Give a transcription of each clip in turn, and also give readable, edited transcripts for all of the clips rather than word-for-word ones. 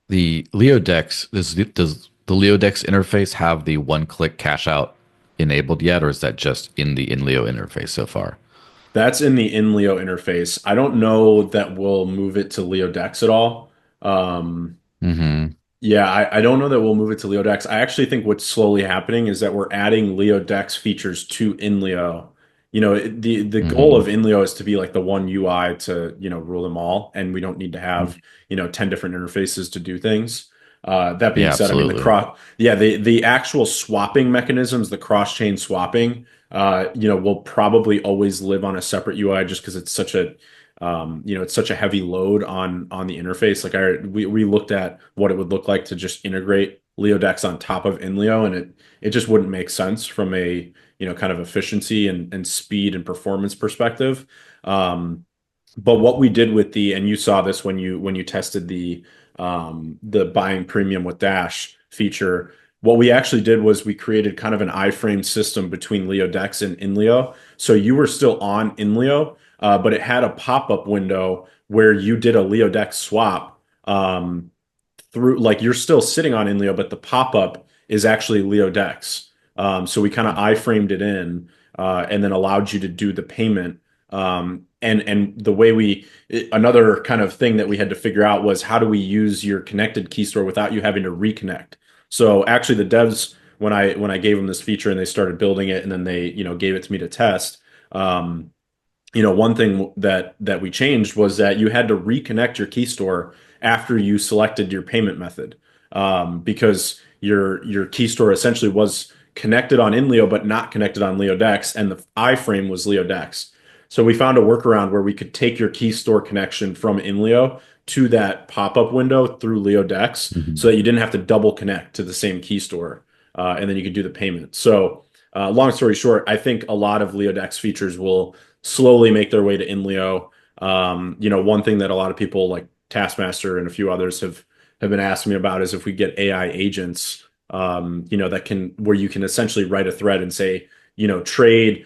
The LeoDex, does the LeoDex interface have the one-click cash out enabled yet, or is that just in the Inleo interface so far? That's in the Inleo interface. I don't know that we'll move it to LeoDex at all. Um, Hmm. yeah, I don't know that we'll move it to LeoDex. I actually think what's slowly happening is that we're adding LeoDex features to Inleo. The goal Hmm. of Inleo is to be like the one UI to, rule them all, and we don't need to have, 10 different interfaces to do things. That being Yeah, said, I mean absolutely. the actual swapping mechanisms, the cross-chain swapping, will probably always live on a separate UI just because it's such a heavy load on the interface. Like we looked at what it would look like to just integrate LeoDex on top of Inleo, and it just wouldn't make sense from a kind of efficiency and speed and performance perspective. But what we did with and you saw this when you tested the buying premium with Dash feature. What we actually did was we created kind of an iframe system between LeoDex and Inleo. So you were still on Inleo, but it had a pop-up window where you did a LeoDex swap through, like you're still sitting on Inleo, but the pop-up is actually LeoDex. So we kind of iframed it in and then allowed you to do the payment. And the way another kind of thing that we had to figure out was how do we use your connected key store without you having to reconnect. So actually the devs, when I gave them this feature and they started building it and then they, gave it to me to test, um, one thing that we changed was that you had to reconnect your key store after you selected your payment method, because your key store essentially was connected on Inleo but not connected on LeoDex, and the iframe was LeoDex. So we found a workaround where we could take your key store connection from Inleo to that pop-up window through LeoDex, so Hmm. that you didn't have to double connect to the same key store, and then you could do the payment. So, long story short, I think a lot of LeoDex features will slowly make their way to Inleo. One thing that a lot of people like Taskmaster and a few others have been asking me about is if we get AI agents, that can where you can essentially write a thread and say, trade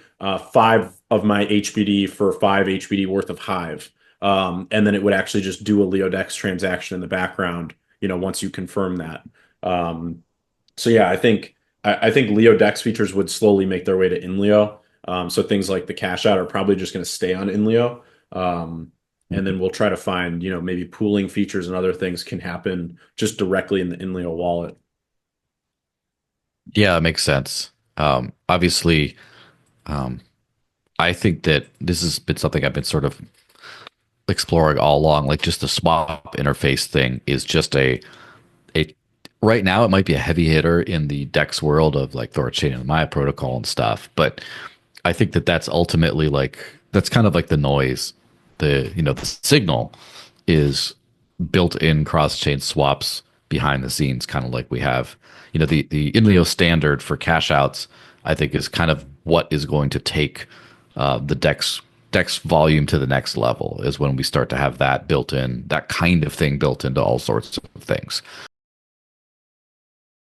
five of my HBD for five HBD worth of Hive. And then it would actually just do a LeoDex transaction in the background, once you confirm that. Um, so yeah, I think LeoDex features would slowly make their way to Inleo. So things like the cash out are probably just going to stay on Inleo. And then we'll try to find, maybe pooling features and other things can happen just directly in the Inleo wallet. Yeah, it makes sense. Obviously, um, I think that this has been something I've been sort of exploring all along. Like just the swap interface thing is just a right now it might be a heavy hitter in the Dex world of like Thorchain and Maya protocol and stuff, but I think that that's ultimately like that's kind of like the noise. The signal is built-in cross-chain swaps behind the scenes, kind of like we have. The Inleo standard for cash outs, I think, is kind of what is going to take the Dex volume to the next level. Is when we start to have that built in, that kind of thing built into all sorts of things.